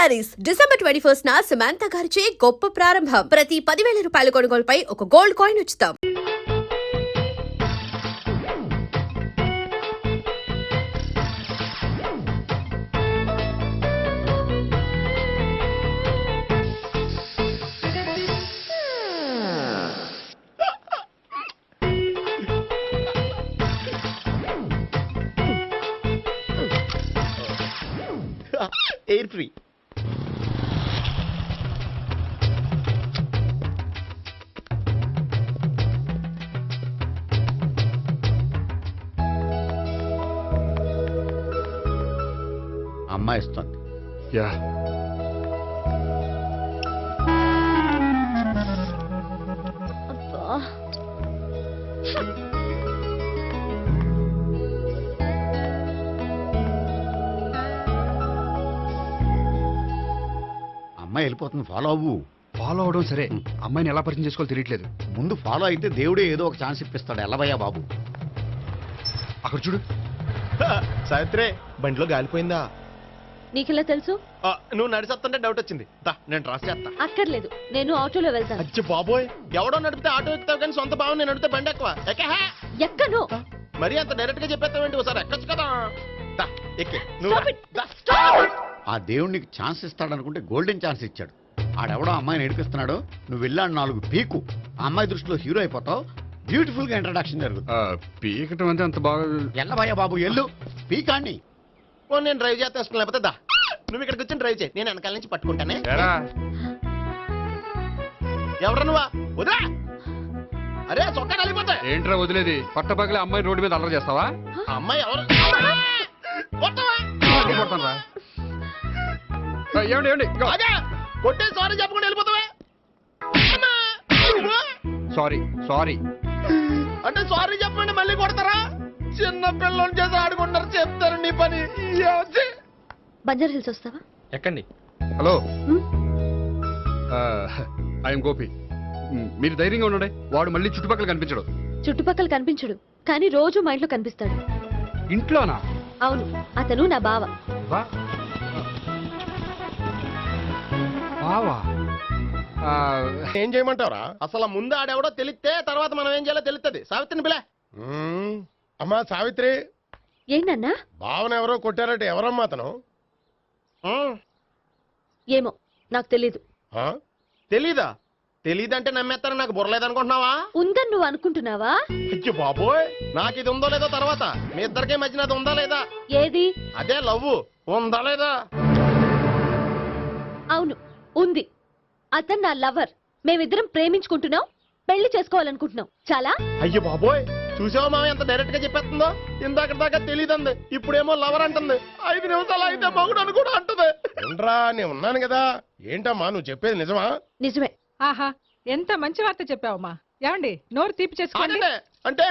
Saris December 21 Samantha గారిచే గొప్ప ప్రారంభం. ప్రతి 10,000 రూపాయల కొనుగోలుపై ఒక గోల్డ్ కాయిన్ ఉచితం. Air free. అమ్మాయి ఇస్తుంది. యా అమ్మాయి వెళ్ళిపోతుంది, ఫాలో అవ్వు. ఫాలో అవడం సరే, అమ్మాయిని ఎలా పరిచయం చేసుకోవాలో తెలియట్లేదు. ముందు ఫాలో అయితే దేవుడే ఏదో ఒక ఛాన్స్ ఇప్పిస్తాడు. ఎల్లవయ్యా బాబు. అక్కడ చూడు. సావిత్రి, బండిలో గాలిపోయిందా? నీకెలా తెలుసు? నువ్వు నడిచేస్తుంటే డౌట్ వచ్చింది. నేను ట్రాస్ చేస్తా. అక్కర్లేదు, నేను ఆటోలో వెళ్తాను. అచ్చి బాబోయ్, ఎవడో నడిపితే ఆటో ఎక్కుతావు కానీ సొంత భావం నేను నడిపితే బండి ఎక్కువ. ఎక్కను. మరి అంత డైరెక్ట్ గా చెప్పేస్తావేంటి? ఒకసారి ఎక్కొచ్చు కదా. ఎక్కే నువ్వు. Stop it. ఆ దేవుడికి ఛాన్స్ ఇస్తాడనుకుంటే గోల్డెన్ ఛాన్స్ ఇచ్చాడు. ఆడెవడో అమ్మాయిని ఏడిపిస్తున్నాడు. నువ్వు వెళ్ళాడు 4 పీకు. ఆ అమ్మాయి దృష్టిలో హీరో అయిపోతావు. బ్యూటిఫుల్ గా ఇంట్రడక్షన్ జరుగుతుంది. పీకటం అంటే అంత బాగా. ఎల్లవయ్యా బాబు, ఎల్లు పీకాన్ని. ఓ, నేను డ్రైవ్ చేస్తాను. లేకపోతే దా, నువ్వు ఇక్కడికి వచ్చి డ్రైవ్ చేయి, నేను వెనకాల నుంచి పట్టుకుంటానే. ఎవరు నువ్వా? వదిలా. అరే చొక్కా కలిపోతా. ఏంట్రా వదిలేది? పట్టపగలే అమ్మాయి రోడ్డు మీద అల్లరి చేస్తావా? అమ్మాయి ఎవరు? ఏమండి ఏమండి, కొట్టే సారీ చెప్పకుండా వెళ్ళిపోతావా? సారీ సారీ అంటే సారీ చెప్పండి మళ్ళీ కొడతారా? చిన్న పిల్లలు చేసి ఆడుకుంటారు, చెప్తారు నీ పని. బంజారా హిల్స్ వస్తావా? ఎక్కండి. Hello, I'm Gopi. మీరు ధైర్యంగా ఉండండి. వాడు మళ్ళీ చుట్టుపక్కల కనిపించడు. చుట్టుపక్కల కనిపించడు, కానీ రోజు మా ఇంట్లో కనిపిస్తాడు. ఇంట్లోనా? అవును, అతను నా బావ. బావా? ఏం చేయమంటారా? అసలు ముందు ఆడెవడో తెలిస్తే తర్వాత మనం ఏం చేయాలో తెలుస్తుంది. సావిత్రిని పిల్ల. అమ్మా సావిత్రి, ఏంటన్నా? భావన ఎవరో కొట్టారట. ఎవరమ్మా అతను? ఏమో నాకు తెలీదు. తెలీదా? తెలీదంటే నమ్మేస్తారని నాకు బుర్రలేదనుకుంటున్నావా? ఉందని నువ్వు అనుకుంటున్నావా? అయ్యో బాబోయ్, నాకు ఇది ఉందో లేదో తర్వాత. మీ ఇద్దరికే మధ్యన అది ఉందా లేదా? ఏది? అదే లవ్ ఉందా లేదా? అవును, ఉంది. అతను నా లవర్. మేమిద్దరం ప్రేమించుకుంటున్నాం, పెళ్లి చేసుకోవాలనుకుంటున్నాం. చాలా. అయ్యో బాబోయ్, చూసావా మామ ఎంత డైరెక్ట్ గా చెప్పేస్తుందో? ఇందాక దాకా తెలియదండి, ఇప్పుడేమో లవర్ అంటుంది. 5 నిమిషాలు అయితే మగుడు అని కూడా అంటుంది. ఉండరా, నేను ఉన్నాను కదా. ఏంటమ్మా నువ్వు చెప్పేది నిజమా? నిజమే. ఆహా, ఎంత మంచి వార్త చెప్పావమ్మా. ఏమండి, నోరు తీపి చేసుకోండి. అంటే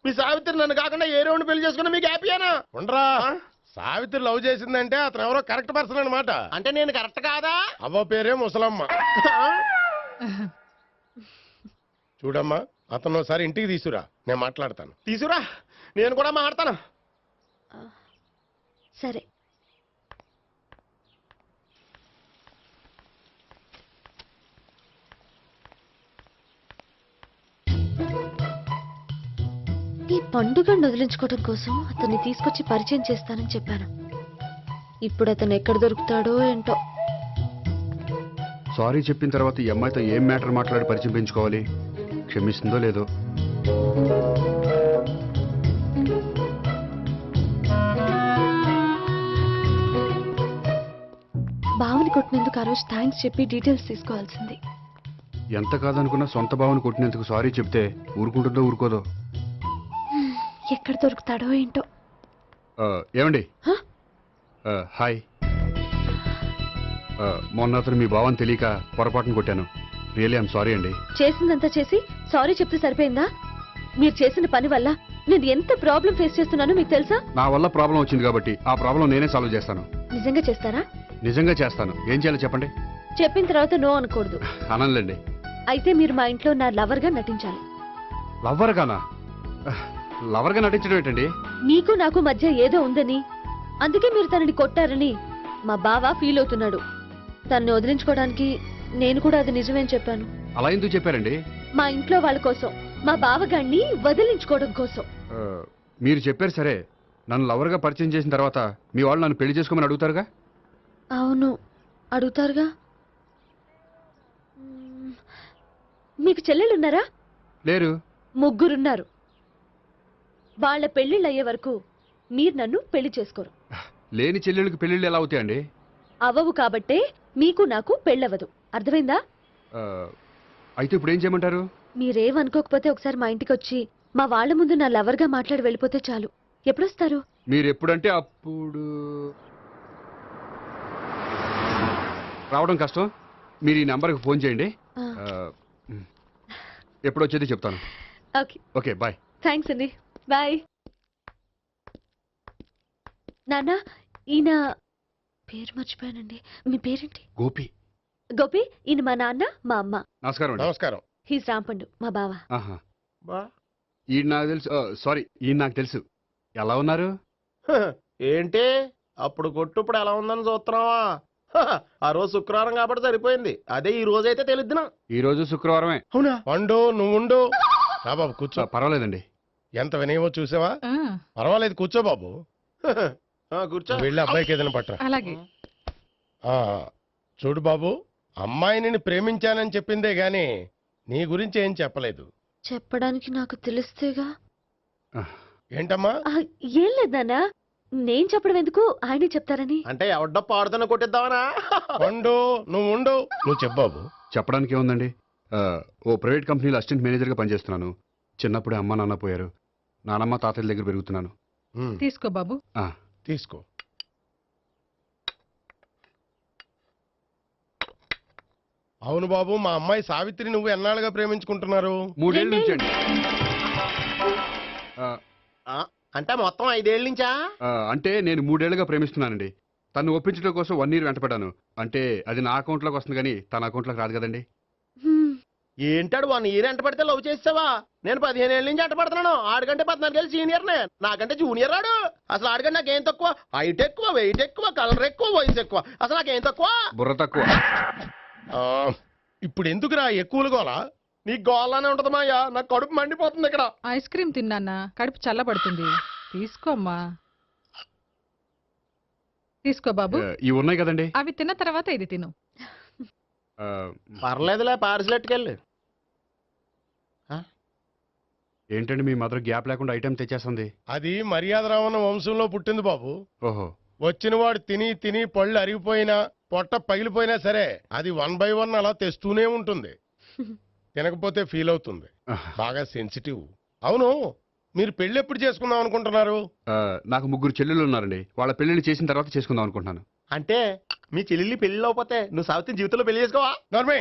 మీ సావిత్రి నన్ను కాకుండా ఏ రౌండ్ పెళ్లి చేసుకున్నా మీకు హ్యాపీయేనా? ఉండరా, సావిత్రి లవ్ చేసిందంటే అతను ఎవరో కరెక్ట్ పర్సన్ అనమాట. అంటే నేను కరెక్ట్ కాదా? అవ్వ పేరే ముసలమ్మ. చూడమ్మా, అతను ఒకసారి ఇంటికి తీసుకురా, నేను మాట్లాడతాను. తీసురా, నేను కూడా మాట్లాడతాను. సరే. ఈ పండుగను వదిలించుకోవడం కోసం అతన్ని తీసుకొచ్చి పరిచయం చేస్తానని చెప్పాను. ఇప్పుడు అతను ఎక్కడ దొరుకుతాడో ఏంటో. సారీ చెప్పిన తర్వాత ఈ అమ్మాయితో ఏం మ్యాటర్ మాట్లాడి పరిచయం పెంచుకోవాలి? క్షమిస్తుందో లేదో. బావని కొట్టినందుకు ఆ రోజు థ్యాంక్స్ చెప్పి డీటెయిల్స్ తీసుకోవాల్సింది. ఎంత కాదనుకున్నా సొంత భావన కొట్టినందుకు సారీ చెప్తే ఊరుకుంటుందో ఊరుకోదో. ఎక్కడ దొరుకుతాడో ఏంటో. ఏమండి, హాయ్. మొన్న అతను మీ భావన తెలియక పొరపాటును కొట్టాను. రియలీ ఐఎమ్ సారీ అండి. చేసిందంతా చేసి సారీ చెప్తే సరిపోయిందా? మీరు చేసిన పని వల్ల నేను ఎంత ప్రాబ్లం ఫేస్ చేస్తున్నానో మీకు తెలుసా? నా వల్ల ప్రాబ్లం వచ్చింది కాబట్టి ఆ ప్రాబ్లం నేనే సాల్వ్ చేస్తాను. నిజంగా చేస్తారా? నిజంగా చేస్తాను. ఏం చేయాలో చెప్పండి. చెప్పిన తర్వాత నో అనకూడదు. అనండి. అయితే మీరు మా ఇంట్లో నా లవర్ గా నటించాలి. లవర్ గానా? లవర్ గా నటించడం ఏంటండి? నీకు నాకు మధ్య ఏదో ఉందని, అందుకే మీరు తనని కొట్టారని మా బావ ఫీల్ అవుతున్నాడు. తన్ని వదిలించుకోవడానికి నేను కూడా అది నిజమేని చెప్పాను. అలా ఎందుకు చెప్పారండి? మా ఇంట్లో వాళ్ళ కోసం, మా బావగాన్ని వదిలించుకోవడం కోసం. ఆ, మీరు చెప్పారు సరే, నన్ను లవర్గా పరిచయం చేసిన తర్వాత మీ వాళ్ళు నన్ను పెళ్లి చేసుకోమని అడుగుతారుగా? అవును, అడుగుతారుగా. మీకు చెల్లెలున్నారా? లేరు. ముగ్గురున్నారు. వాళ్ళ పెళ్లిళ్ళు అయ్యే వరకు మీరు నన్ను పెళ్లి చేసుకోరు. లేని చెల్లెళ్ళకి పెళ్ళిళ్ళు ఎలా అవుతాయండి? అవ్వవు కాబట్టే మీకు నాకు పెళ్ళవదు. అర్థమైందా? ఆ, అయితే ఇప్పుడు ఏం చేయమంటారు? మీరేమనుకోకపోతే ఒకసారి మా ఇంటికి వచ్చి మా వాళ్ళ ముందు నా లవర్గా మాట్లాడి వెళ్ళిపోతే చాలు. ఎప్పుడొస్తారు? మీరు ఎప్పుడంటే అప్పుడు. రావడం కష్టం. మీరు ఈ నెంబర్కి ఫోన్ చేయండి. ఆ, ఎప్పుడు వచ్చేది చెప్తాను. Okay, okay, bye. థ్యాంక్స్ అండి. బాయ్. నాన్న, ఈయన పేరు మర్చిపోయానండి. మీ పేరేంటి? గోపి. గోపి, ఈయన మా నాన్న, మా అమ్మ. నమస్కారం అండి. నమస్కారం. హీస్ రాంపండు, మా బావ. ఆహా. బా ఈయన నాకు తెలుసు. సారీ, ఈయన నాకు తెలుసు. ఎలా ఉన్నారు? హ, ఏంటి అప్పుడు కొట్టు ఇప్పుడు ఎలా ఉందని చూస్తున్నావా? హ, ఆ రోజు శుక్రవారం కాబట్టి సరిపోయింది. అదే ఈ రోజు అయితే తెలిద్దునా. ఈ రోజు శుక్రవారమే. అవునా? పండు నువ్వుండు. రా బాబు కూర్చో. పర్వాలేదండి. ఎంత వినయమో చూసావా? ఆ, పర్వాలేదు, కూర్చో బాబు. కూర్చో. నువ్వు వెళ్ళి అబ్బాయికి ఏదైనా పట్టరా. అలాగే. ఆ, చూడు బాబు, అమ్మాయి నిన్ను ప్రేమించానని చెప్పిందే గాని నీ గురించి ఏం చెప్పలేదు. చెప్పడానికి నాకు తెలిస్తేగా. ఏంటమ్మా? ఆ, ఏం లేదు నాన్న, నేను చెప్పడం ఎందుకు, ఆయనే చెప్తారని. అంటే ఎవడ్డో పాడుతున్న కొట్టిద్దామనా? పండు నువ్వుండు. నువ్వు చెప్పు బాబు. చెప్పడానికి ఏముందండి? ఓ ప్రైవేట్ కంపెనీలో అసిస్టెంట్ మేనేజర్గా పనిచేస్తున్నాను. చిన్నప్పుడే అమ్మ నాన్న పోయారు. నానమ్మ తాతయ్య దగ్గర పెరుగుతున్నాను. తీసుకో బాబు. ఆ, తీసుకో. అవును బాబు, మా అమ్మాయి సావిత్రి నువ్వు ఎన్నాళ్ళుగా ప్రేమించుకుంటున్నారు? 3 ఏళ్ళ నుంచి అండి. అంటే మొత్తం 5 ఏళ్ళ నుంచా? అంటే నేను 3 ఏళ్ళుగా ప్రేమిస్తున్నానండి. తను ఒప్పించడం కోసం 1 year వెంటపడ్డాను. అంటే అది నా అకౌంట్లోకి వస్తుంది కానీ తన అకౌంట్లోకి రాదు కదండి. హ్మ్, ఏంటాడు 1 year ఎంట పడితే లవ్ చేసావా? నేను 15 ఏళ్ళ నుంచి ఎంట పడుతున్నాను. ఆడికంటే 14 ఏళ్ళు సీనియర్నే, నాకంటే జూనియర్ ఆడు. అసలు ఆడికంటే నాకేం తక్కువ? హైట్ ఎక్కువ, వెయిట్ ఎక్కువ, కలర్ ఎక్కువ, వయసు ఎక్కువ. అసలు నాకేం తక్కువ? బుర్ర తక్కువ. ఆ, ఇప్పుడు ఎందుకురా ఎక్కువలు గోలా? నీకు గోళ్ళనే ఉంటది మాయా, నాకు కడుపు మండిపోతుంది ఇక్కడ. ఐస్ క్రీమ్ తిన్నానా, కడుపు చల్లబడుతుంది. తీసుకోమ్మా. తీసుకో బాబు. ఇవి ఉన్నాయి కదండి. అవి తిన్న తర్వాత ఇది తిను. ఆ, పర్లేదులే, పార్సిల్ ఎట్టుకెళ్ళి. ఏంటండి మీ మదర్ గ్యాప్ లేకుండా ఐటెం తెచ్చేస్తుంది? అది మర్యాద రావణ వంశంలో పుట్టింది బాబు. ఓహో. వచ్చినవాడు తిని తిని పళ్ళు అరిగిపోయినా పొట్ట పగిలిపోయినా సరే అది 1 by 1 అలా తెస్తూనే ఉంటుంది. తినకపోతే ఫీల్ అవుతుంది. బాగా సెన్సిటివ్. అవును, మీరు పెళ్లి ఎప్పుడు చేసుకుందాం అనుకుంటున్నారు? నాకు 3 చెల్లెళ్ళు ఉన్నారండి. వాళ్ళ పెళ్లిళ్ళు చేసిన తర్వాత చేసుకుందాం అనుకుంటున్నాను. అంటే మీ చెల్లెల్ని పెళ్లి లేకపోతే నువ్వు సావిత్రి జీవితంలో పెళ్లి చేసుకోవా? నర్మే,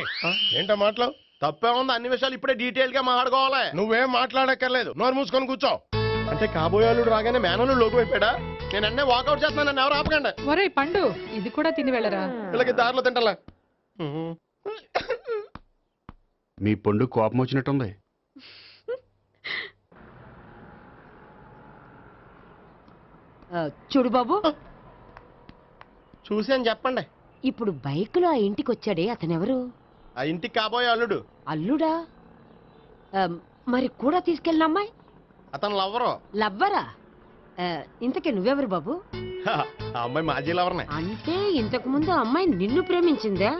ఏంటో మాటలు? తప్పే ఉంది, అన్ని విషయాలు ఇప్పుడే డీటెయిల్ గా మాట్లాడుకోవాలి. నువ్వేం మాట్లాడక్కర్లేదు, నోరు మూసుకొని కూర్చో. అంటే కాబోయేవాళ్ళు రాగానే మేనలు లోకి అయిపోయాడా? నేను అన్నీ వాకౌట్ చేస్తున్నాను, నన్ను ఎవరు ఆపకండి. ఒరే పండు, ఇది కూడా తిని వెళ్ళరా. వీళ్ళకి దారిలో తింటలే. మీ పండు కోపం వచ్చినట్టుంది. చూడు బాబు, చూసి అని చెప్పండి. ఇప్పుడు బైక్ లో ఆ ఇంటికి వచ్చాడే అతనెవరు? ఆ ఇంటికి కాబోయే అల్లుడు. అల్లుడా? మరి కూడా తీసుకెళ్ళిన అమ్మాయి అతను లవ్వరు. లవ్వరా? ఇంతకీ నువ్వెవరు బాబు? ఆ అమ్మాయి మాజీ లవర్నే. అంటే ఇంతకు ముందు అమ్మాయి నిన్ను ప్రేమించిందా?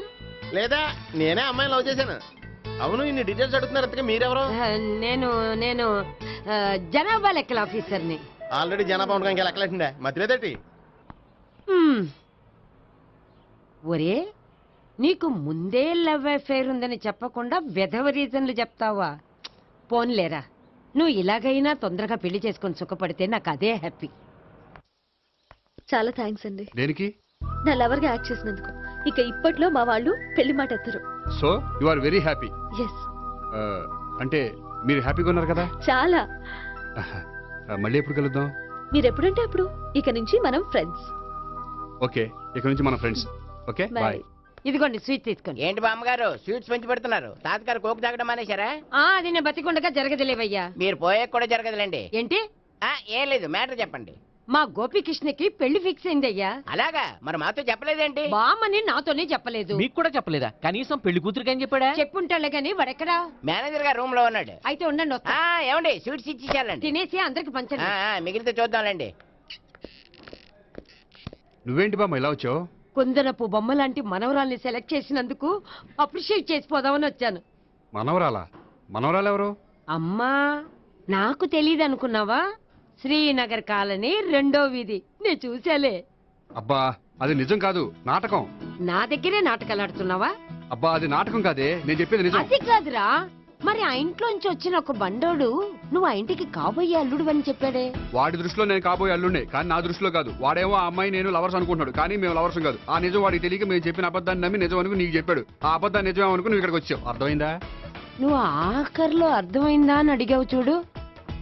లేదా నేనే అమ్మాయిని లవ్ చేశాను. అవును, ఇన్ని డీటెయిల్స్ అడుగుతున్నారు. ఇంతకీ మీరెవరు? నేను నేను జనాభా లెక్కల ఆఫీసర్ని. ఆల్రెడీ జనాభా ఉండగా ఇంకా లెక్కలేటండే మధ్యలేదేటి? హ్మ్. ఒరే, నీకు ముందే లవ్ అఫైర్ ఉందని చెప్పకుండా వెధవ రీజన్లు చెప్తావా? పోన్లేరా, నువ్వు ఇలాగైనా తొందరగా పెళ్లి చేసుకొని సుఖపడితే నాకు అదే హ్యాపీ. చాలా థ్యాంక్స్ అండి, దేనికి? నా లవర్గా యాక్ట్ చేసినందుకు. ఇక ఇప్పట్లో మా వాళ్ళు పెళ్లి మాట ఎత్తరు. So you are very happy. Yes, అంటే మీరు హ్యాపీగా ఉన్నారు కదా? చాలా. మళ్ళీ ఎప్పుడు కలుద్దాం? మీరు ఎప్పుడంటే అప్పుడు. ఇక నుంచి మనం ఫ్రెండ్స్. ఓకే, ఇక నుంచి మన ఫ్రెండ్స్. Okay, bye. ఇదిగోండి స్వీట్ తీసుకోండి. ఏంటి బామ్మగారు స్వీట్స్ పెంచి పెడుతున్నారు? తాతగారు కోక్ తాగడం మానేశారా? అది నేను బతికుండగా జరగదులేవయ్యా. మీరు పోయే కూడా జరగదులేండి. ఏంటి? ఏం లేదు, మ్యాటర్ చెప్పండి. మా గోపికృష్ణకి పెళ్లి ఫిక్స్ అయిందయ్యా. అలాగా మరి మాతో చెప్పలేదేంటి? బామ్మని నాతోనే చెప్పలేదు. మీకు కూడా చెప్పలేదా? కనీసం పెళ్లి కూతురికి అని చెప్పాడా? చెప్పుంటాలే గాని వాడెక్కడా? మేనేజర్ గారు రూమ్ లో ఉన్నాడు. అయితే ఉండండి వస్తా. ఏమండి స్వీట్స్ ఇచ్చేసాలండి. తినేసి అందరికి పంచండి. మిగిలితే చూద్దాంలేండి. నువ్వేంటి బామ్మ ఇలా వచ్చావు? కుందనపు బొమ్మ లాంటి మనవరాల్ని సెలెక్ట్ చేసినందుకు అప్రిషియేట్ చేసిపోదామని వచ్చాను. మనవరాలా? మనవరాలు ఎవరు? అమ్మా నాకు తెలియదు అనుకున్నావా? శ్రీనగర్ కాలనీ 2వ వీధి. నేను చూశాలే. అబ్బా అది నిజం కాదు, నాటకం. నా దగ్గరే నాటకాలు ఆడుతున్నావా? అబ్బా అది నాటకం కాదే, నేను చెప్పేది నిజం. అది కాదురా, మరి ఆ ఇంట్లోంచి వచ్చిన ఒక బండోడు నువ్వు ఆ ఇంటికి కాబోయే అల్లుడు అని చెప్పాడే. వాడి దృష్టిలో నేను కాబోయే అల్లుండే, కానీ నా దృష్టిలో కాదు. వాడేమో ఆ అమ్మాయి నేను లవర్స్ అనుకుంటున్నాడు, కానీ మేము లవర్స్ కాదు. ఆ నిజం వాడికి తెలియక మేము చెప్పిన అబద్ధాన్ని నమ్మి నిజం అనుకుని నీకు చెప్పాడు. ఆ అబద్ధాన్ని నిజం అనుకుని నువ్వు ఇక్కడికి వచ్చావు. అర్థమైందా? నువ్వు ఆఖరిలో అర్థమైందా అని అడిగావు చూడు,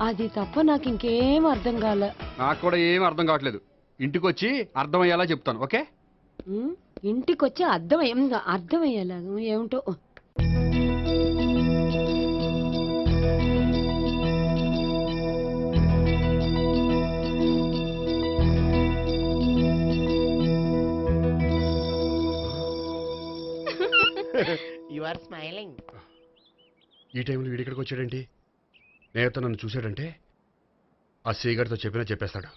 అది తప్ప నాకు ఇంకేం అర్థం కాలే. నాకు కూడా ఏం అర్థం కావట్లేదు. ఇంటికి వచ్చి అర్థమయ్యేలా చెప్తాను, ఓకే? ఇంటికొచ్చి అర్థమయ్యేలా ఏమిటో. You are smiling. ఈ టైంలో వీడి ఇక్కడికి వచ్చాడేంటి? నేత నన్ను చూశాడంటే ఆ సీగర్తో చెప్పేస్తాడు.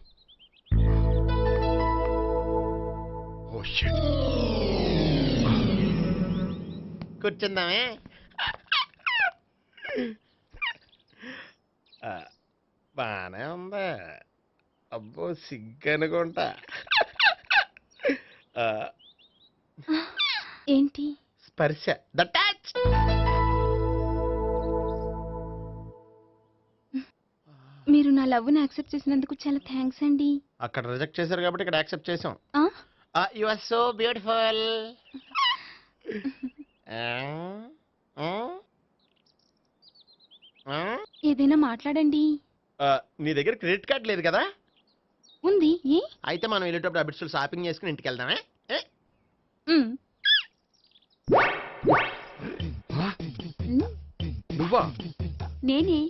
Oh shit. కూర్చుందామే. బానే ఉందా? అబ్బో సిగ్గనుకుంటా. ఏంటి? స్పర్శ, ద టచ్. మీరు నా లవ్ ని యాక్సెప్ట్ చేసినందుకు చాలా థ్యాంక్స్ అండి. అక్కడ రిజెక్ట్ చేశారు కాబట్టి ఇక్కడ యాక్సెప్ట్ చేసాం. ఆ? You are so beautiful. ఏదైనా మాట్లాడండి. నీ దగ్గర క్రెడిట్ కార్డ్ లేదు కదా? ఉంది. ఏ? అయితే మనం వెళ్ళేటప్పుడు అబిట్స్ షాపింగ్ చేసుకుని ఇంటికి వెళ్దామే. మ్. నువ్వా? నేనే.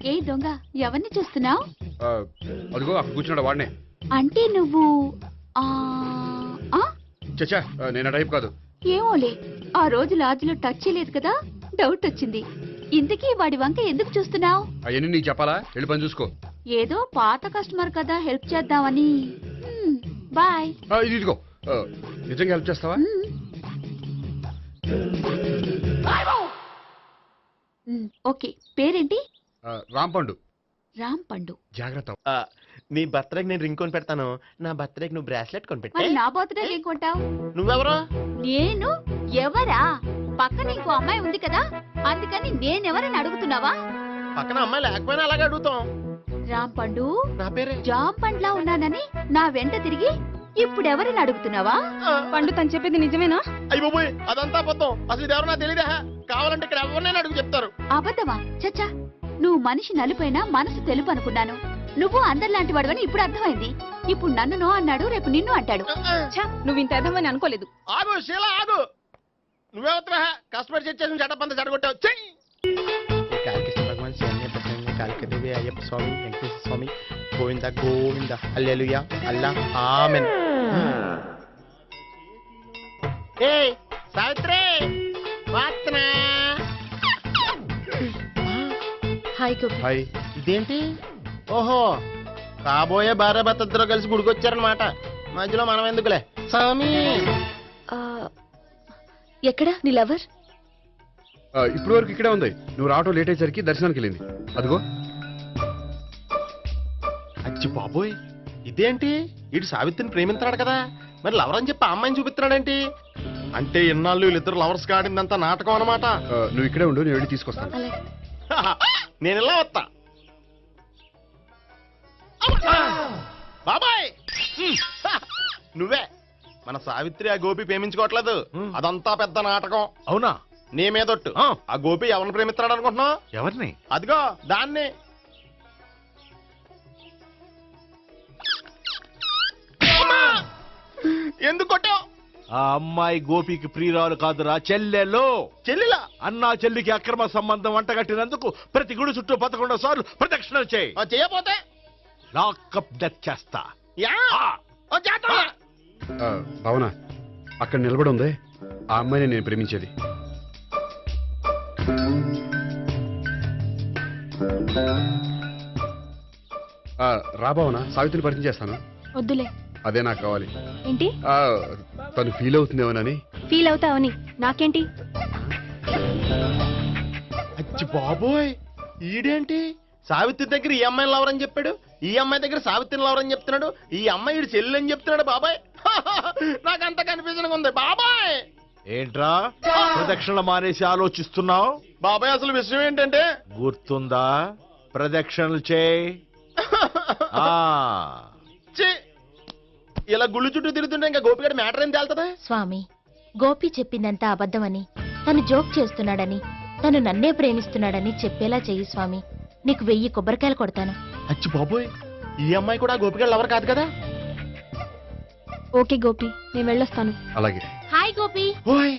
ఏ దొంగ, ఎవరిని చూస్తున్నావు? అదిగో అక్కడ కూర్చున్నాడు వాడినే. అంటే నువ్వు చచ్చా, నేను ఆ టైప్ కాదు. ఏమోలే, ఆ రోజు లాడ్జ్లో టచ్ చేయలేదు కదా, డౌట్ వచ్చింది. ఇంతకీ వాడి వంక ఎందుకు చూస్తున్నావు? అవన్నీ నీకు చెప్పాలా? వెళ్ళి పని చూసుకో. ఏదో పాత కస్టమర్ కదా, హెల్ప్ చేద్దామని. బాయ్. ఇదిగో, నిజంగా హెల్ప్ చేస్తావా? ఓకే. పేరేంటి? రాంపండు. రాంపండు. జాగ్రత్త. నీ బర్త్డేకి నేను రింగ్ కొని పెడతాను. నా బర్త్డేకి నువ్వు బ్రాస్లెట్ కొని పెట్టే. మరి నా బర్త్డే ఏం కొంటావు? నువ్వెవరు? నేను ఎవరా? పక్కన ఇంకో అమ్మాయి ఉంది కదా, అందుకని నేనెవరని అడుగుతున్నావా? పక్కన అమ్మాయి లేకపోయినా అలాగే అడుగుతాం. రాంపండు, నా పేరే జామ్ పండ్లా ఉన్నానని నా వెంట తిరిగి ఇప్పుడెవరని అడుగుతున్నావా? పండు తను చెప్పేది నిజమేనా? అయ్యి బాబోయ్, అదంతా అబద్ధం. అసలు ఇది ఎవరన్నా తెలియదా? కావాలంటే ఇక్కడ ఎవరినైనా అడుగు చెప్తారు. అబద్ధమా? చచ్చా, నువ్వు మనిషి నలుపైనా మనసు తెలుపు అనుకున్నాను. నువ్వు అందరిలాంటి వాడువని ఇప్పుడు అర్థమైంది. ఇప్పుడు నన్ను నో అన్నాడు, రేపు నిన్ను అంటాడు. నువ్వు ఇంత అర్థమని అనుకోలేదు. ఆగు శీల, ఆగు. నువ్వెవరా? కస్టమర్ చేసి చెడ్డపంత చెడగొట్టావు. కాళికృష్ణ భగవాన్, శరణ్య కాళికదేవి, అయ్యప్ప స్వామి, వెంకటేశ్వర స్వామి, గోవింద గోవింద, హల్లెలూయా, అల్లా, ఆమెన్. ఏయ్ సావిత్రి, వాత్నా. హాయ్ గోపి. హాయ్. ఇదేంటి? ఓహో, కాబోయే భార్య భర్త ఇద్దరు కలిసి గుడికొచ్చారనమాట. మధ్యలో మనం ఎందుకులే స్వామి. ఎక్కడ నీ లవర్? ఇప్పుడు వరకు ఇక్కడే ఉంది. నువ్వు రావటం లేట్ అయ్యేసరికి దర్శనానికి వెళ్ళింది. అదిగో. అచ్చి బాబోయ్, ఇదేంటి? ఇటు సావిత్రిని ప్రేమిస్తున్నాడు కదా, మరి లవర్ అని చెప్పి ఆ అమ్మాయిని చూపిస్తున్నాడేంటి? అంటే ఇన్నాళ్ళు వీళ్ళిద్దరు లవర్స్ కాడిందంతా నాటకం అనమాట. నువ్వు ఇక్కడే ఉండు, నేను వెళ్ళి తీసుకొస్తాను. అలాగే. నేను ఇలా వస్తా. బాబాయ్, నువ్వే మన సావిత్రి ఆ గోపి ప్రేమించుకోవట్లేదు. అదంతా పెద్ద నాటకం. అవునా? నీ మీదొట్టు. ఆ గోపి ఎవరిని ప్రేమిస్తున్నాడు అనుకుంటున్నావు? ఎవరిని? అదిగో దాన్ని. ఎందుకు కొట్టావు? ఆ అమ్మాయి గోపికి ప్రియురాలు కాదురా, చెల్లెలో. చెల్లిలా? అన్నా చెల్లికి అక్రమ సంబంధం వంటగట్టినందుకు ప్రతి గుడి చుట్టూ 11 సార్లు ప్రదక్షిణలు చేయి. చేయపోతే లాకప్ డెత్ చేస్తా. యా ఓ చేస్తా. భావన అక్కడ నిలబడి ఉంది ఆ అమ్మాయిని నేను ప్రేమించేది. రా భావన, సావిత్రిని పరిచయం చేస్తాను. వద్దులే. అదే నాకు కావాలి. ఏంటి తను ఫీల్ అవుతుందేమోనని. ఫీల్ అవుతావని నాకేంటి? అచ్చి బాబోయ్, ఈడేంటి సావిత్రి దగ్గర ఈ అమ్మాయిని లవరని చెప్పాడు, ఈ అమ్మాయి దగ్గర సావిత్రిని లవరని చెప్తున్నాడు, ఈ అమ్మాయి ఈడు చెల్లి అని చెప్తున్నాడు. బాబాయ్ నాకు అంత కన్ఫ్యూజన్ ఉంది బాబాయ్. ఏంట్రా ప్రదక్షిణ మానేసి ఆలోచిస్తున్నావు? బాబాయ్ అసలు విషయం ఏంటంటే గుర్తుందా? ప్రదక్షిణలు చేయి. ఛీ, ఇలా గుళ్ళు చుట్టూ తిరుగుతుంటే ఇంకా గోపిగడ మ్యాటర్ ఏం తేలుతుందా? స్వామి, గోపి చెప్పిందంతా అబద్ధమని, తను జోక్ చేస్తున్నాడని, తను నన్నే ప్రేమిస్తున్నాడని చెప్పేలా చెయ్యి స్వామి. నీకు 1000 కొబ్బరికాయలు కొడతాను. అచ్చి బాబోయ్, ఈ అమ్మాయి కూడా గోపిగడ లవర్ కాదు కదా? ఓకే గోపి, నేను వెళ్ళొస్తాను. అలాగే. హాయ్ గోపి. ఓయ్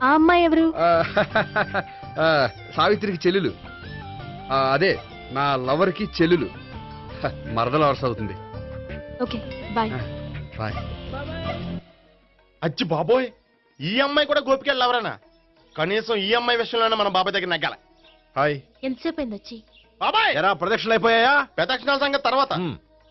ఆ అమ్మాయి ఎవరు? సావిత్రికి చెల్లెలు. అదే నా లవర్కి చెల్లెలు. మరద లవర్స్ అవుతుంది. Okay bye. బాయ్. అచ్చి బాబోయ్, ఈ అమ్మాయి కూడా గోపిగడ లవరేనా? కనీసం ఈ అమ్మాయి విషయంలోనే మన బాబాయ్ దగ్గర నగ్గాల. హాయ్. ఎంతసేపు అయింది వచ్చి? బాబాయ్ ఎరా ప్రదక్షిణలు అయిపోయాయా? ప్రదక్షిణాల సంగతి తర్వాత.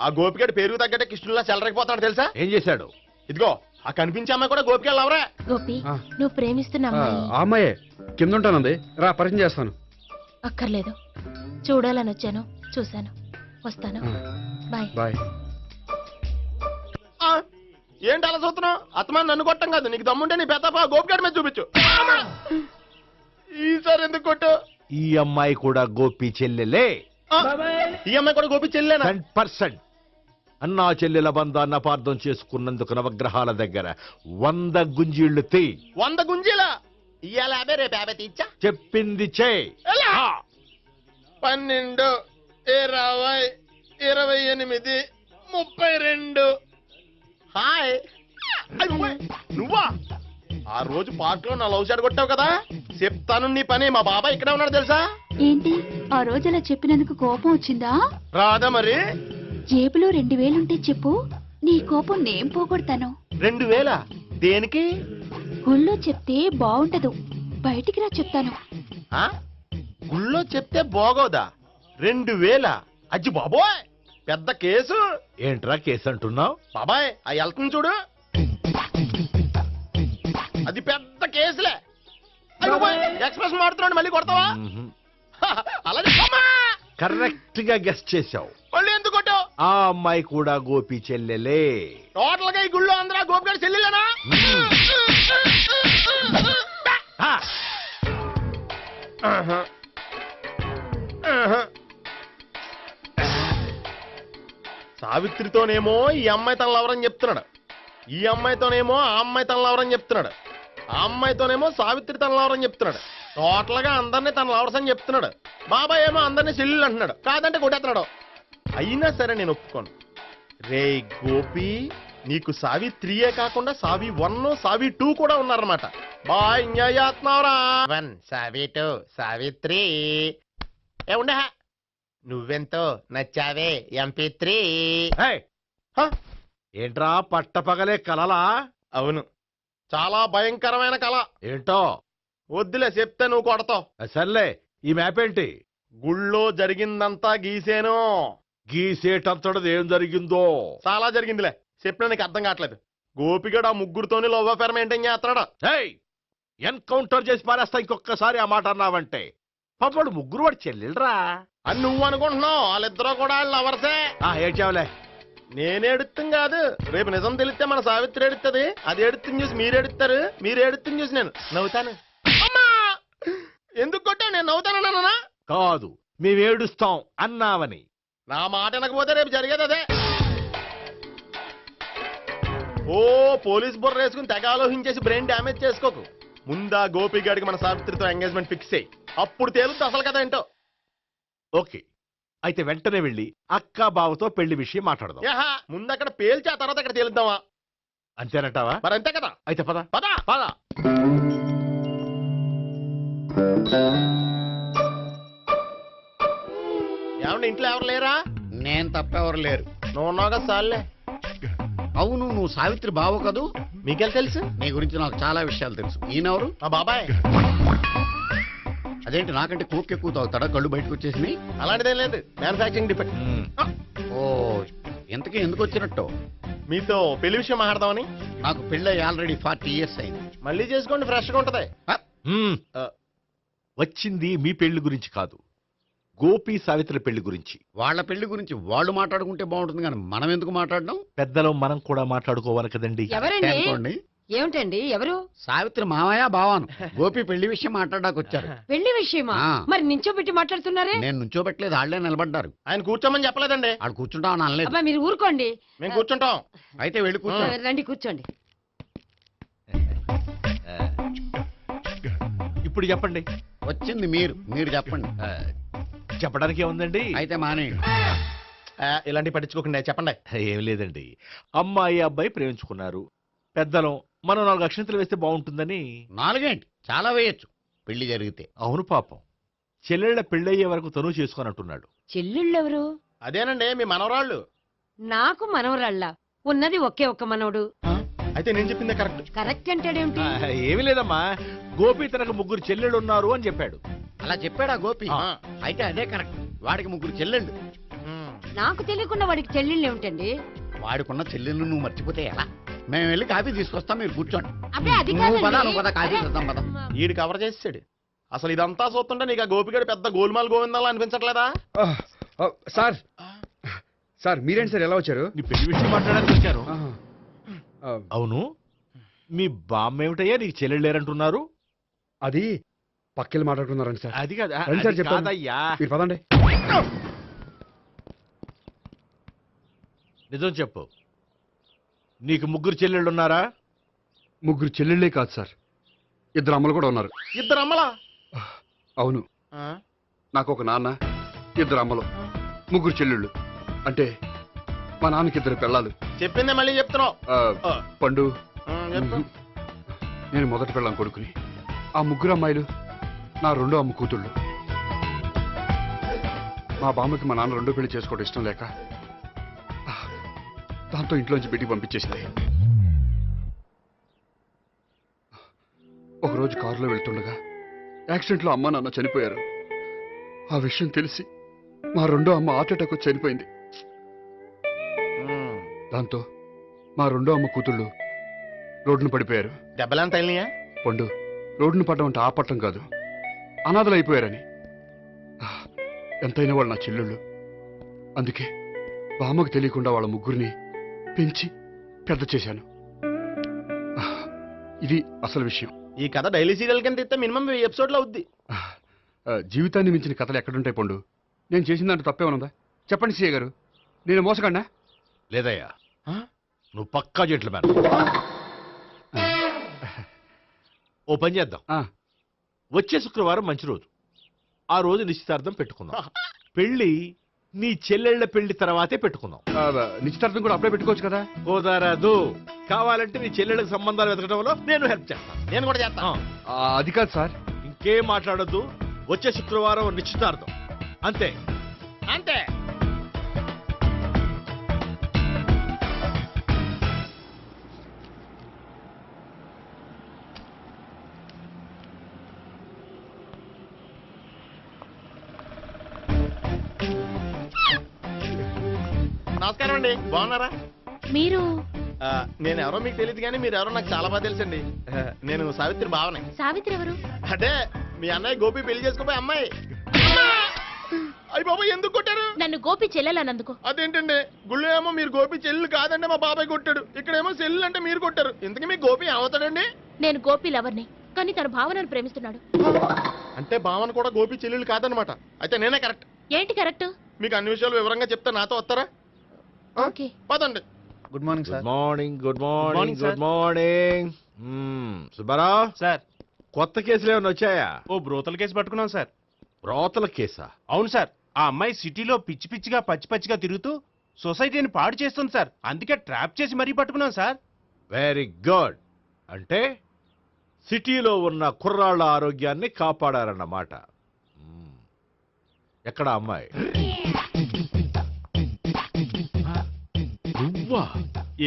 ఆ గోపిగడ పేరు తగ్గట్టే కృష్ణులా చెలరకపోతున్నాడు తెలుసా? ఏం చేశాడు? ఇదిగో ఆ కనిపించే అమ్మాయి కూడా గోపిగడ లవరే. గోపి, నువ్వు ప్రేమిస్తున్న అమ్మాయి ఆ అమ్మాయే కింద ఉంటానంది. రా పరిచయం చేస్తాను. అక్కర్లేదు, చూడాలని వచ్చాను, చూశాను, వస్తాను. బాయ్. బాయ్. ఏంటి అలా చూస్తున్నావు? అత్తమాని నన్ను కొట్టం కాదు, నీకు దమ్ముంటే నీ పెద్దపా గోపిగడ మీద చూపించు. ఈసారి ఎందుకు కొట్టు? ఈ అమ్మాయి కూడా గోపి చెల్లెలే. ఈ అమ్మాయి కూడా గోపి చెల్లెనా? 100%. అన్నా చెల్లెల బంధాన్ని అపార్థం చేసుకున్నందుకు నవగ్రహాల దగ్గర 100 గుంజీళ్లు తీ. 100 గుంజీలా? ఇవాళ 50, రేపు 50 తీచ్చా. చెప్పింది చే. 12, 20, 28, 32. హాయ్. నువ్వా? ఆ రోజు పార్క్ లో నా లవ్ షాట్ కొట్టావు కదా, చెప్తాను నీ పని. మా బాబాయ్ ఇక్కడే ఉన్నాడు తెలుసా? ఏంటి ఆ రోజు అలా చెప్పినందుకు కోపం వచ్చిందా? రాదా మరి? జేబులో 2000 ఉంటే చెప్పు, నీ కోపం నేను పోగొడతాను. 2000? దేనికి? గుళ్ళో చెప్తే బాగుంటదు, బయటికి రా చెప్తాను. గుళ్ళో చెప్తే బాగోదా? 2000? అజ్జి బాబోయ్, పెద్ద కేసు. ఏంట్రా కేసు అంటున్నావు? బాబాయ్ ఆ వెళ్తుంది చూడు, అది పెద్ద కేసులే. ఎక్స్ప్రెస్ మాడుతున్నాడు, మళ్ళీ కొడతావా? అలాగే కరెక్ట్ గా గెస్ చేశావు. మళ్ళీ ఎందుకు కొట్టావు? ఆ అమ్మాయి కూడా గోపి చెల్లెలే. టోటల్ గా ఈ గుళ్ళో అందరూ గోపిగడ చెల్లెలేనా? సావిత్రితోనేమో ఈ అమ్మాయి తన లవరని చెప్తున్నాడు, ఈ అమ్మాయితోనేమో ఆ అమ్మాయి తన లవరని చెప్తున్నాడు, ఆ అమ్మాయితోనేమో సావిత్రి తన లవరని చెప్తున్నాడు. టోటల్ గా అందరినీ తన లవర్స్ అని చెప్తున్నాడు. బాబాయ్ ఏమో అందరినీ చెల్లెలు అంటున్నాడు, కాదంటే కొట్టేస్తున్నాడు. అయినా సరే నేను ఒప్పుకోను. రే గోపి, నీకు సావిత్రియే కాకుండా సావి 1, సావి 2 కూడా ఉన్నారన్నమాట. బాయ్ న్యాయాత్మవరా. 1 సావి 2 సావిత్రి. ఏ ఉండే, నువ్వెంతో నచ్చావే MP3. ఏంట్రా పట్టపగలే కలలా? అవును, చాలా భయంకరమైన కళ. ఏంటో? వద్దులే, చెప్తే నువ్వు కొడతావు. సర్లే, ఈ మ్యాప్ ఏంటి? గుళ్ళో జరిగిందంతా గీసేను. గీసేటంతటది ఏం జరిగిందో? చాలా జరిగిందిలే, చెప్పినా నీకు అర్థం కావట్లేదు. గోపిగడు ఆ ముగ్గురుతోని లవ్ అఫేర్ మెయింటైన్ చేస్తున్నాడు. ఎన్కౌంటర్ చేసి పారేస్తా ఇంకొకసారి ఆ మాట అన్నావంటే. పాపడు ముగ్గురు వాడు చెల్లెలరా అని నువ్వు అనుకుంటున్నావు, వాళ్ళిద్దరూ కూడా లవర్సే. ఏడ్చావులే. నేనేడుత్తం కాదు, రేపు నిజం తెలిస్తే మన సావిత్రి ఎడుతుంది. అది ఎడుతుంది చూసి మీరు ఎడుతారు, మీరు ఎడుతుంది చూసి నేను నవ్వుతాను. అమ్మా, ఎందుకు కొట్టావు? నేను నవ్వుతానన్నా? కాదు, మేమేడుస్తాం అన్నావని. నా మాట వినకపోతే రేపు జరిగేది అదే. ఓ పోలీస్ బుర్ర వేసుకుని తెగ ఆలోచించేసి బ్రెయిన్ డ్యామేజ్ చేసుకోకు. ముందా గోపి గాడికి మన సావిత్రితో ఎంగేజ్మెంట్ ఫిక్స్ అయ్యి, అప్పుడు తేలుద్ది అసలు కదా ఏంటో. ఓకే, అయితే వెంటనే వెళ్ళి అక్క బావతో పెళ్లి విషయం మాట్లాడదాం. ముందు అక్కడ పేల్చి ఆ తర్వాత అక్కడ తేలుద్దామా? అంతేనంటావా? మరి అంతే కదా. అయితే పద పద పద. ఏమండి ఏమండి ఇంట్లో ఎవరు లేరా? నేను తప్పెవరు లేరు. నువ్వు ఉన్నావు కదా సార్లే. అవును, నువ్వు సావిత్రి బావ కదూ? మీకెళ్ళి తెలుసు? నీ గురించి నాకు చాలా విషయాలు తెలుసు. ఈయనెవరు? మా బాబాయ్. అదేంటి నాకంటే కోక్ ఎక్కువ తాగుతాడా? కళ్ళు బయటకు వచ్చేసినాయి. అలాంటిదేం లేదు, మ్యానుఫాక్చరింగ్ డిఫెక్ట్. ఓ, ఇంతకీ ఎందుకు వచ్చినట్టు? మీతో పెళ్లి విషయం మాట్లాడదామని. నాకు పెళ్ళి ఆల్రెడీ 40 years అయింది. మళ్ళీ చేసుకోండి, ఫ్రెష్ గా ఉంటది. వచ్చింది మీ పెళ్లి గురించి కాదు, గోపి సావిత్రి పెళ్లి గురించి. వాళ్ళ పెళ్లి గురించి వాళ్ళు మాట్లాడుకుంటే బాగుంటుంది, కానీ మనం ఎందుకు మాట్లాడడం? పెద్దలో మనం కూడా మాట్లాడుకోవాలి కదండి. ఎవరండి? అనుకోండి. ఏమిటండి? ఎవరు? సావిత్రి మామయ్య బావాను గోపి పెళ్లి విషయం మాట్లాడడానికి వచ్చారు. పెళ్లి విషయమా? ఆ. మరి నించోబెట్టి మాట్లాడుతున్నారే? నేను నుంచోబెట్టలేదు, వాళ్ళే నిలబడ్డారు. ఆయన కూర్చోమని చెప్పలేదండి. వాళ్ళు కూర్చుంటామని అనలేదు. అబ్బా మీరు ఊరుకోండి. మేము కూర్చుంటాం. అయితే వెళ్ళి కూర్చో. రండి కూర్చోండి. ఇప్పుడు చెప్పండి. వచ్చింది మీరు చెప్పండి. చెప్పడానికి ఏముందండి? అయితే మానేయండి. ఇలాంటి పట్టించుకోకుండా చెప్పండి. ఏం లేదండి, అమ్మాయి అబ్బాయి ప్రేమించుకున్నారు. పెద్దలం మనం 4 అక్షంతలు వేస్తే బాగుంటుందని. 4 ఏంటి, చాలా వేయొచ్చు పెళ్లి జరిగితే. అవును పాపం, చెల్లెళ్ళ పెళ్ళయ్యే వరకు తను చేసుకోనంటున్నాడు. చెల్లెళ్ళెవరు? అదేనండి మీ మనవరాళ్ళు. నాకు మనవరాళ్ళ ఉన్నది ఒకే ఒక్క మనవడు. అయితే నేను చెప్పిందే కరెక్ట్. కరెక్ట్ అంటాడేమిటి? ఏమీ లేదమ్మా, గోపి తనకు 3 చెల్లెళ్ళు ఉన్నారు అని చెప్పాడు. అలా చెప్పాడా గోపి? అయితే అదే కరెక్ట్. వాడికి 3 చెల్లెళ్ళు. నాకు తెలియకుండా వాడికి చెల్లెళ్ళు ఏమిటండి? వాడికున్న చెల్లెళ్ళు నువ్వు మర్చిపోతే ఎలా? మేము వెళ్ళి కాఫీ తీసుకొస్తాం, మీరు కూర్చోండి. అబ్బే అది నువ్వు పద, కాదండి. నువ్వు పద, కాఫీ చేద్దాం పద. ఈడు కవర్ చేసాడు. అసలు ఇదంతా చూస్తుంటే నీకు ఆ గోపిగడు పెద్ద గోల్మాల్ గోవిందాలు అనిపించట్లేదా? సార్ మీరేంటి సార్ ఎలా వచ్చారు? నీ పెళ్లి విషయం మాట్లాడడానికి వచ్చాను. అవును, మీ బామ్మ ఏమిటయ్యా నీకు చెల్లెళ్ళు లేరంటున్నారు? అది పక్కెళ్ళి మాట్లాడుకున్నారండి సార్. అది కాదా? రండి సార్, అది చెప్తాను. కాదయ్యా. మీరు పదండి. నిజం చెప్పు, నీకు 3 చెల్లెళ్ళు ఉన్నారా? 3 చెల్లెళ్ళే కాదు సార్, 2 అమ్మలు కూడా ఉన్నారు. 2 అమ్మలా? అవును, నాకు ఒక నాన్న, 2 అమ్మలు, 3 చెల్లెళ్ళు. అంటే మా నాన్నకి 2 పిల్లలు. చెప్పిందే మళ్ళీ చెప్తున్నావు. పండు, చెప్పు. నేను మొదటి పిల్లం కొడుకుని. ఆ 3 అమ్మాయిలు నా 2వ అమ్మ కూతుళ్ళు. మా బామ్మకి మా నాన్న 2వ పెళ్లి చేసుకోవడం ఇష్టం లేక దాంతో ఇంట్లోంచి బిడ్డికి పంపించేసింది. ఒకరోజు కారులో వెళ్తుండగా యాక్సిడెంట్లో అమ్మ నాన్న చనిపోయారు. ఆ విషయం తెలిసి మా 2వ అమ్మ హార్ట్ అటాక్ వచ్చి చనిపోయింది. దాంతో మా 2వ అమ్మ కూతుళ్ళు రోడ్డును పడిపోయారు. దెబ్బలంత తగిలినాయా? పండు, రోడ్డును పడ్డం అంటే ఆపట్టం కాదు, అనాథలు అయిపోయారని. ఎంతైనా వాళ్ళు నా చెల్లెళ్ళు. అందుకే బామ్మకు తెలియకుండా వాళ్ళ 3 పెంచి పెద్ద చేశాను. ఇది అసలు విషయం. ఈ కథ డైలీ సీరియల్ కింద ఇస్తే మినిమం 1000 ఎపిసోడ్లు అవుద్ది. జీవితాన్ని మించిన కథలు ఎక్కడుంటాయి పండు? నేను చేసిన దాంట్లో తప్పేమనుందా? చెప్పండి సీఏ గారు, నేను మోసకండా? లేదయ్యా, నువ్వు పక్కా జెంట్లమ్యాన్. ఓ పని చేద్దాం, వచ్చే శుక్రవారం మంచి రోజు. ఆ రోజు నిశ్చితార్థం పెట్టుకుందాం. పెళ్లి నీ చెల్లెళ్ల పెళ్లి తర్వాతే పెట్టుకుందాం. నిశ్చితార్థం కూడా అప్పుడే పెట్టుకోవచ్చు కదా? కుదరదు. కావాలంటే నీ చెల్లెళ్ళకి సంబంధాలు వెతకడంలో నేను హెల్ప్ చేస్తాను. నేను కూడా చేస్తాను. అది కాదు సార్. ఇంకేం మాట్లాడొద్దు, వచ్చే శుక్రవారం నిశ్చితార్థం, అంతే. అంతే. నమస్కారం అండి, బాగున్నారా? మీరు నేను ఎవరో మీకు తెలియదు కానీ మీరు ఎవరో నాకు చాలా బాగా తెలుసండి. నేను సావిత్రి బావనే. సావిత్రి ఎవరు? అదే మీ అన్నయ్య గోపి పెళ్లి చేసుకోపోయి అమ్మాయి. అయ్యి బాబాయ్ ఎందుకు కొట్టారు? నన్ను గోపి చెల్లెలన్నందుకు. అదేంటండి, గుళ్ళు ఏమో మీరు గోపి చెల్లు కాదంటే మా బాబాయ్ కొట్టాడు, ఇక్కడేమో చెల్లు అంటే మీరు కొట్టారు. ఇంతకీ మీ గోపి ఏమవుతాడండి? నేను గోపి లవర్ని, కానీ తన భావనను ప్రేమిస్తున్నాడు. అంటే భావన కూడా గోపి చెల్లెలు కాదనమాట. అయితే నేనే కరెక్ట్. ఏంటి కరెక్ట్? మీకు అన్ని విషయాలు వివరంగా చెప్తే నాతో వస్తారా? ఓకే పదండి. Good morning good morning. Good morning. Good morning. Subbarao sir, కొత్త కేసులు ఏమైనా వచ్చాయా? ఓ బ్రోతల కేసు పట్టుకున్నాం సార్. బ్రోతల కేసా? అవును సార్, ఆ అమ్మాయి సిటీలో పిచ్చి పిచ్చిగా పచ్చిగా తిరుగుతూ సొసైటీని పాడు చేస్తుంది సార్. అందుకే ట్రాప్ చేసి మరీ పట్టుకున్నాం సార్. Very good. అంటే సిటీలో ఉన్న కుర్రాళ్ళ ఆరోగ్యాన్ని కాపాడారన్నమాట. ఎక్కడ అమ్మాయి? నువ్వా?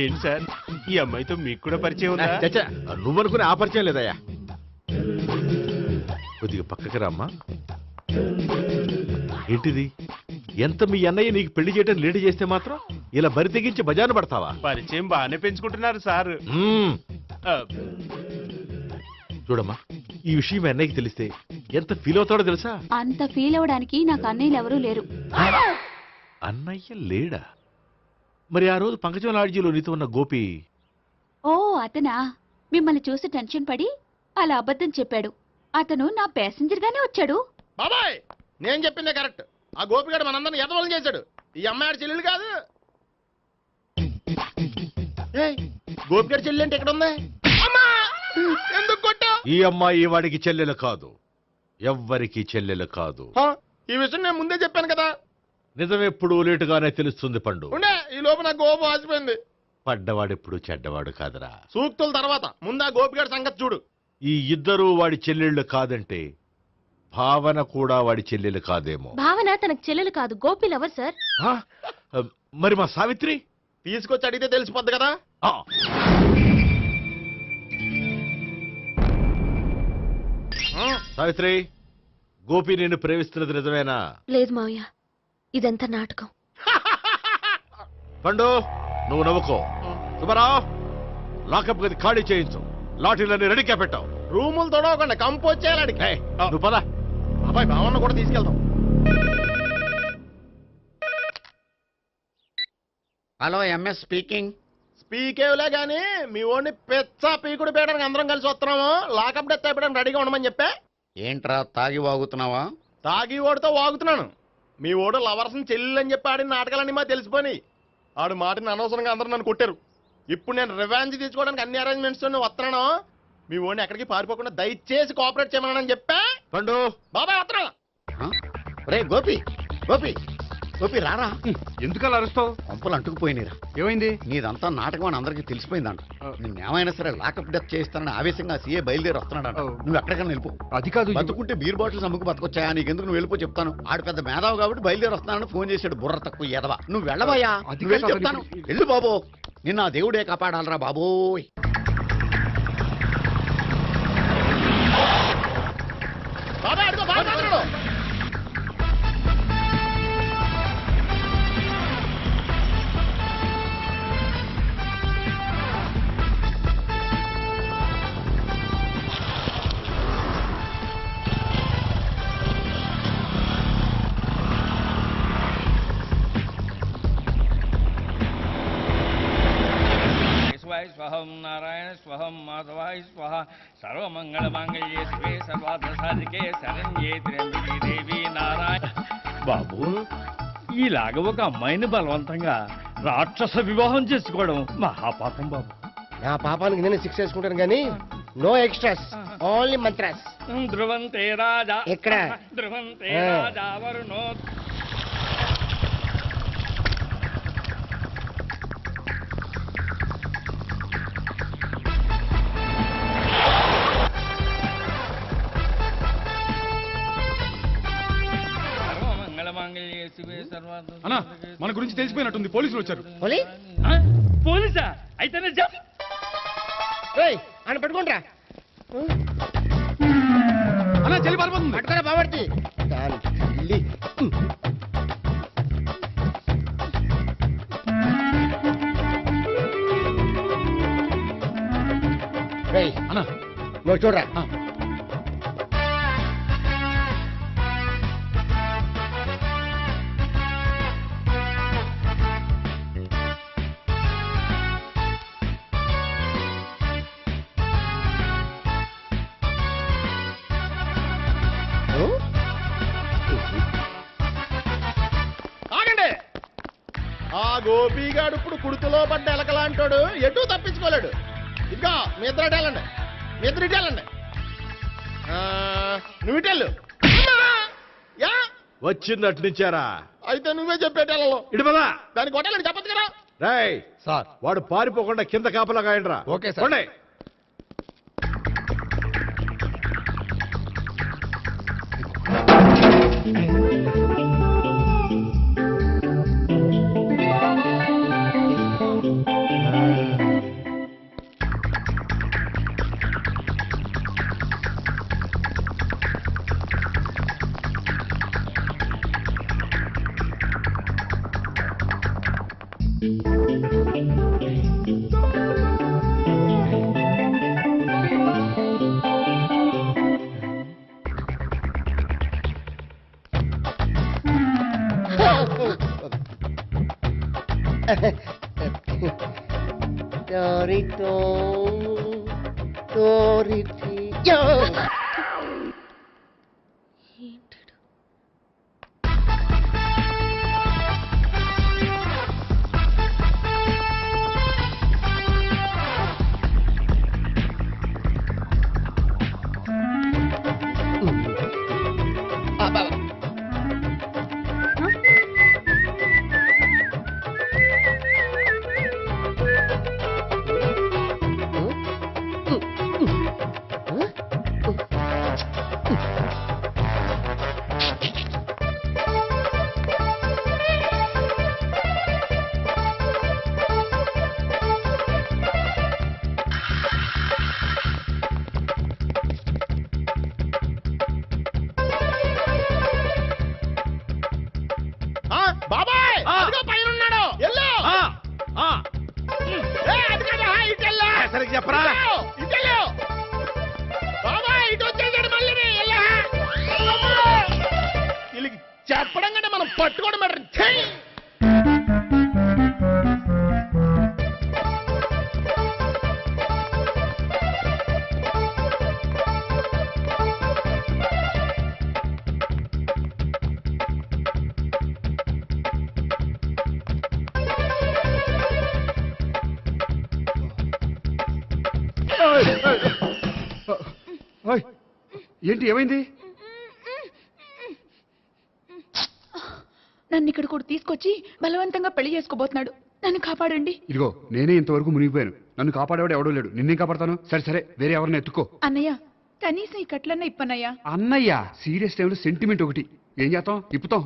ఏంటి సార్ ఈ అమ్మాయితో మీకు కూడా పరిచయం ఉందా? చచ్చా, నువ్వనుకునే ఆ పరిచయం లేదయ్యా. కొద్దిగా పక్కకి రామ్మా. ఏంటిది? ఎంత మీ అన్నయ్య నీకు పెళ్లి చేయడం లేట్ చేస్తే మాత్రం ఇలా బరి తెగించి బజారు పడతావా? పరిచయం బాగానే పెంచుకుంటున్నారు సార్. ఆ, చూడమ్మా, ఈ విషయం మీ అన్నయ్యకి తెలిస్తే ఎంత ఫీల్ అవుతాడో తెలుసా? అంత ఫీల్ అవడానికి నాకు అన్నయ్యలు ఎవరూ లేరు. అన్నయ్య లేడా? మరి ఆ రోజు పంకజం లాడ్జీలో నీతో ఉన్న గోపి? ఓ అతనా? మిమ్మల్ని చూసి టెన్షన్ పడి అలా అబద్ధం చెప్పాడు. అతను నా ప్యాసింజర్ గానే వచ్చాడు. బాబాయ్ నేను చెప్పిందే కరెక్ట్. ఆ గోపిగాడు మనందరిని ఎదవలం చేశాడు. ఈ అమ్మాయి చెల్లెలు కాదు. ఏయ్, గోపిగాడి చెల్లి అంటే ఎక్కడ ఉంది? అమ్మా! ఎందుకు కొట్టావ్? ఈ అమ్మాయి వాడికి చెల్లెలు కాదు, ఎవ్వరికి చెల్లెలు కాదు. హా, ఈ విషయం నేను ముందే చెప్పాను కదా. నిజమెప్పుడు లేటుగానే తెలుస్తుంది పండు. ఉండే ఈ లోపు నాకు గోపు ఆసిపోయింది. పడ్డవాడెప్పుడు చెడ్డవాడు కాదురా. సూక్తుల తర్వాత ముందు ఆ గోపిగాడి సంగతి చూడు. ఈ ఇద్దరూ వాడి చెల్లెళ్ళు కాదంటే భావన కూడా వాడి చెల్లెలు కాదేమో. భావన తనకు చెల్లెలు కాదు, గోపి లవర్ సార్. ఆ? మరి మా సావిత్రి? తీసుకొచ్చి అడిగితే తెలిసిపోద్ది కదా. ఆ. సావిత్రి, గోపి నేను ప్రేమిస్తున్నది నిజమేనా? లేదు మావయ్య, ఇదంతా నాటకం. పండు, నువ్వు నవ్వుకో. సుబ్బారావు, లాకప్ గది ఖాళీ చేయించు. లాఠీలన్నీ రెడీగా పెట్టావు. రూములు తొడవకుండా కంపోజ్ చేయాలి. ఏయ్, నువ్వు పద. అబ్బాయి భావన కూడా తీసుకెళ్తాం. Hello, MS speaking. స్పీకేవ్లే గానీ మీ ఓడిని పెచ్చ పీకుడు పేయడానికి అందరం కలిసి వస్తున్నాము. లాకప్ డెత్ అయిపోయడానికి రెడీగా ఉండమని చెప్పే. ఏంట్రా తాగి వాగుతున్నావా? తాగి ఓడితో వాగుతున్నాను. మీ ఓడు లవర్స్ని చెల్లెలని చెప్పి ఆడిన నాటకాలన్నీ మా తెలిసిపోయి ఆడు మాటని అనవసరంగా అందరూ నన్ను కొట్టారు. ఇప్పుడు నేను రివెంజ్ తీసుకోవడానికి అన్ని అరేంజ్మెంట్స్ వస్తున్నాను. మీ ఓడిని ఎక్కడికి పారిపోకుండా దయచేసి కోఆపరేట్ చేయమని చెప్పా. పండు, బాబాయ్ వస్తున్నా. రే గోపి, గోపి, గోపి రారా. ఎందుకు అలా అరుస్తావు? పంపులు అంటుకుపోయినరా. ఏమైంది? నీదంతా నాటకం అని అందరికీ తెలిసిపోయిందంట. నిన్నేమైనా సరే లాకప్ డెత్ చేయిస్తానని ఆవేశంగా సీఏ బయలుదేరి వస్తున్నాడంట. నువ్వు ఎక్కడికైనా వెళ్ళిపో. అది కాదు. బతుకుంటే బీర్ బాటిల్స్ అమ్ముకు బతకొచ్చాయా? నీకెందుకు? నువ్వు వెళ్ళిపో చెప్తాను. ఆడు పెద్ద మేధావు కాబట్టి బయలుదేరి వస్తానని ఫోన్ చేశాడు. బుర్ర తక్కువ ఎదవా. నువ్వు వెళ్ళవయ్యా. నువ్వు వెళ్ళి చెప్తాను. వెళ్ళు బాబో. నిన్న ఆ దేవుడే కాపాడాలరా బాబోయ్. బాబాయ్ అడుగు, బాబాయ్ అడుగు. స్వహం నారాయణ స్వహం మాధవాయ స్వహ సర్వమంగళ మాంగళ్యే శివే సర్వార్థ సాధికే శరణ్యే త్ర్యంబకే దేవి నారాయణ. బాబు, ఇలాగ ఒక అమ్మాయిని బలవంతంగా రాక్షస వివాహం చేసుకోవడం మహాపాపం బాబు. నా పాపానికి నేను శిక్ష వేసుకుంటాను కానీ నో ఎక్స్ట్రాస్, ఓన్లీ మంత్రాస్. ధ్రువంతే రాజా ఎక్కడ? ధ్రువంతే రాజా వరుణో. అన్నా, మన గురించి తెలిసిపోయినట్టుంది. పోలీసులు వచ్చారు. పోలీసా? అయితేనే జప్. అని పెట్టుకుంటా అన్నా, చెల్లి పారిపోతుంది. పట్టుకురా బాబర్తి. దాని తల్లి. అన్నా, నువ్వు చూడరా. ఆగండి. ఆ గోపిగాడు ఇప్పుడు కుడుతులో పడ్డ ఎలకలాంటాడు. ఎటు తప్పించుకోలేడు. ఇదిగా మీ ఇద్దరు ఇటేళ్ళండి. మీ ఇద్దరు ఇటేళ్ళండి. నువ్వు ఇటెళ్ళు. యా వచ్చింది అటు నుంచారా? అయితే నువ్వే చెప్పేటెళ్ళలో ఇటు పదా. దానికి కొట్టాలని చెప్పచ్చు కదా. రేయ్ సార్, వాడు పారిపోకుండా కింద కాపలా కాయండిరా. Okay sir. బాబాయ్ అదిగో పైన ఉన్నాడు ఎల్లో అది కదా ఇటు వెళ్ళు. సరిగ్గా చెప్పరా ఇటు వెళ్ళు. బాబాయ్ ఇటు వచ్చేసాడు మళ్ళీ వీళ్ళకి చెప్పడం కంటే మనం పట్టుకోవడం బెటర్. ఛీ! ఓయ్, ఏంటి ఏమైంది? నన్ను ఇక్కడ కూడా తీసుకొచ్చి బలవంతంగా పెళ్లి చేసుకోబోతున్నాడు. నన్ను కాపాడండి. ఇదిగో నేనే ఇంతవరకు మునిగిపోయాను. నన్ను కాపాడేవాడు ఎవడో లేడు. నిన్నేం కాపాడతాను? సరే సరే, వేరే ఎవరిని ఎత్తుకో. అన్నయ్య కనీసం ఈ కట్లన్నా ఇప్పన్నయ్యా. అన్నయ్య సీరియస్ టైంలో సెంటిమెంట్ ఒకటి. ఏం చేస్తాం? ఇప్పుతాం.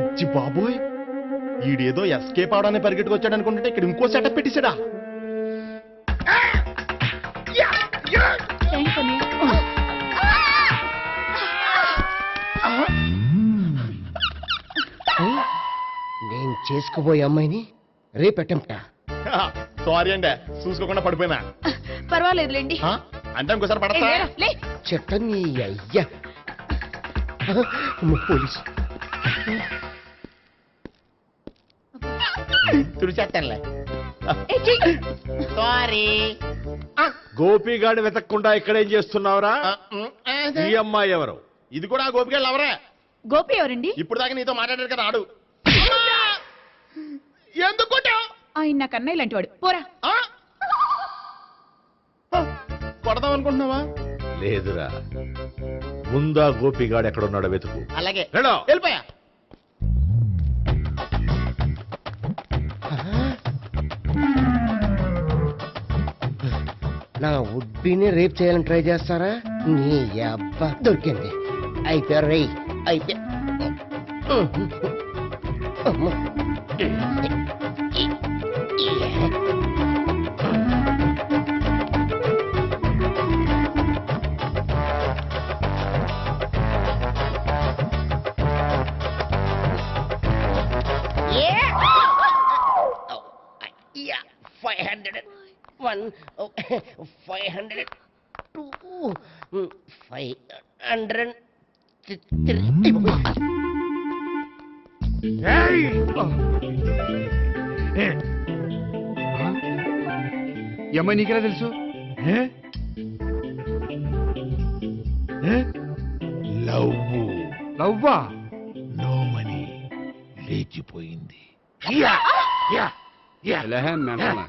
అచ్చి బాబోయ్, ఈడేదో ఎస్కేప్ అవడానికి పరిగెట్టుకొచ్చాడు అనుకుంటే ఇక్కడ ఇంకో సెటప్ పెట్టేశాడా? థ్యాంక్స్ అన్నయ్య. నేను చేసుకుపోయే అమ్మాయిని రేపెట్టంటా. సారీ అండి, చూసుకోకుండా పడిపోయినా. పర్వాలేదులేండి. అంటే ఇంకోసారి పడతా. లే. చెట్ట నీ అయ్యా పోలీసు తుడిచేస్తానులే. సారీ. గోపిగాడి వెతకకుండా ఇక్కడేం చేస్తున్నావురా? ఈ అమ్మాయి ఎవరు? ఇది కూడా గోపికెళ్ళి ఎవరే? గోపి ఎవరండి? ఇప్పుడు దాకా నీతో మాట్లాడారు కదా ఆడు. ఎందుకు కొట్టావ్? ఆయన నాకు అన్నయ్య లాంటి వాడు. పోరా. కొడదాం అనుకుంటున్నావా? లేదురా, ముందా గోపిగాడు ఎక్కడున్నాడో వెతుకు. అలాగే వెళ్ళో. వెళ్ళిపోయా. నా ఉడ్బీని రేప్ చేయాలని ట్రై చేస్తారా? నీ అబ్బా దొరికింది. అయితే రై అయితే ఈ అమ్మాయి నీకెలా తెలుసు? లవ్వా? నో మనీ లేచిపోయింది. ఎలహే మెంటల్.